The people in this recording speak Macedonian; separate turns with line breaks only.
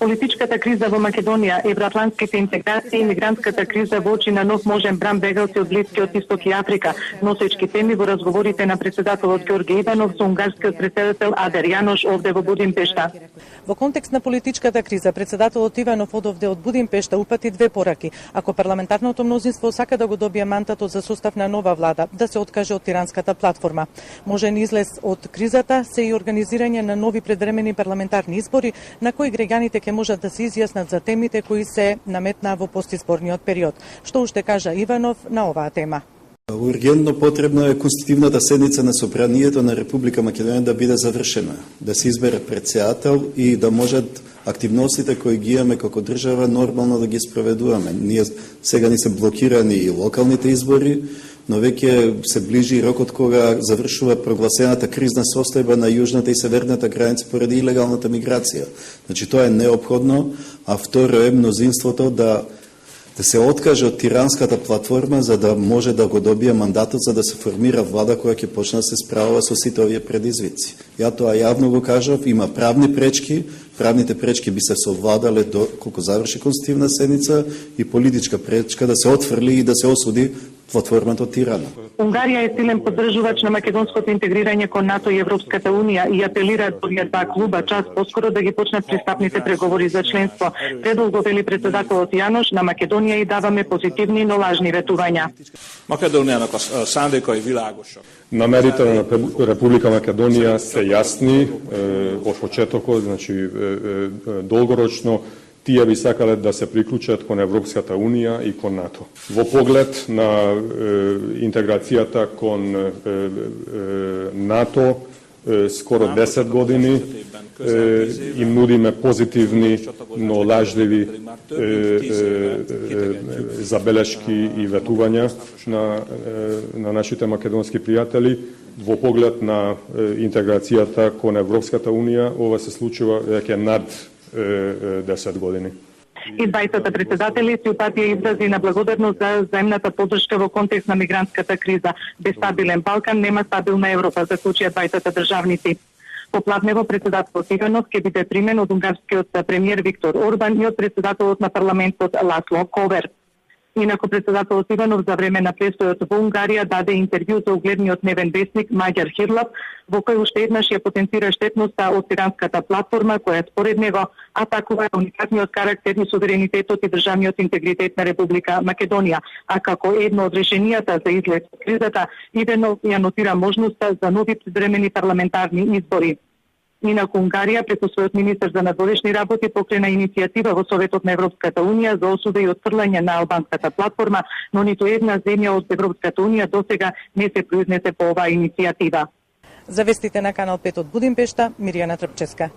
Политичката криза во Македонија, евроатлантските интеграции и мигрантската криза во очи на нов можен бран бегалци од Блискиот Исток и Африка, носечки теми во разговорите на председателот Ѓорѓе Иванов со унгарскиот претседател Адер Јанош овде во Будимпешта.
Во контекст на политичката криза, председателот Иванов одовде од Будимпешта упати две пораки. Ако парламентарното мнозинство сака да го добие мандатот за состав на нова влада, да се откаже од тиранската платформа. Можен излез од кризата се и организирање на нови предвремени парламентарни избори, на кои граѓаните ќе можат да се изјаснат за темите кои се наметнаа во постизборниот период. Што уште кажа Иванов на оваа тема?
Ургентно потребно е конститутивната седница на Собранието на Република Македонија да биде завршена, да се избере претседател и да можат активностите кои ги имаме како држава нормално да ги спроведуваме. Ние сега ни се блокирани и локалните избори, но веќе се ближи рокот кога завршува прогласената кризна состојба на јужната и северната граница поради илегалната миграција. Значи тоа е неопходно, а второ е мнозинството да се откаже од тиранската платформа за да може да го добие мандатот за да се формира влада која ќе почне да се справува со сите овие предизвици. Ја тоа јавно го кажав, има правни пречки, правните пречки би се совладале доколку заврши конститутивна седница и политичка пречка да се отфрли и да се осуди платформата од Тирана.
Унгарија е силен поддржувач на македонското интегрирање кон НАТО и Европската Унија и апелира до овие два клуба час поскоро да ги почнат пристапните преговори за членство. Предолго вели председателот Јанош, на Македонија и даваме позитивни, но лажни ветувања.
Македонијанок сандека и вилагоша.
Намерите на Република Македонија се јасни од почетокот, значи долгорочно тие би сакале да се приклучат кон Европската Унија и кон НАТО. Во поглед на интеграцијата кон НАТО, скоро 10 години им нудиме позитивни, но лажливи забелешки и ветувања на нашите македонски пријатели. Во поглед на интеграцијата кон Европската Унија, ова се случува веќе над 10 години.
И двајцата председатели си упатија изрази на благодарност за заемната поддршка во контекст на мигрантската криза. Без стабилен Балкан нема стабилна Европа, заклучија двајцата државници. По пладнево председателот Иванов ќе биде примен од унгарскиот премиер Виктор Орбан и од председателот на парламентот Ласло Ковер. Инаку председателот Иванов за време на престојот во Унгарија даде интервју за угледниот дневен весник Маѓар Хирлап, во кој уште еднаш ја потенцира штетноста од тиранската платформа, која според него атакува уникатниот карактер и суверенитетот и државниот интегритет на Република Македонија, а како едно од решенијата за излез од кризата, Иванов ја нотира можноста за нови предвремени парламентарни избори. Инаку Унгарија преку својот министер за надворешни работи покрена иницијатива во Советот на Европската Унија за осуда и отфрлање на албанската платформа, но ниту една земја од Европската Унија досега не се произнесе по оваа иницијатива.
За вестите на Канал 5 од Будимпешта, Миријана Трпческа.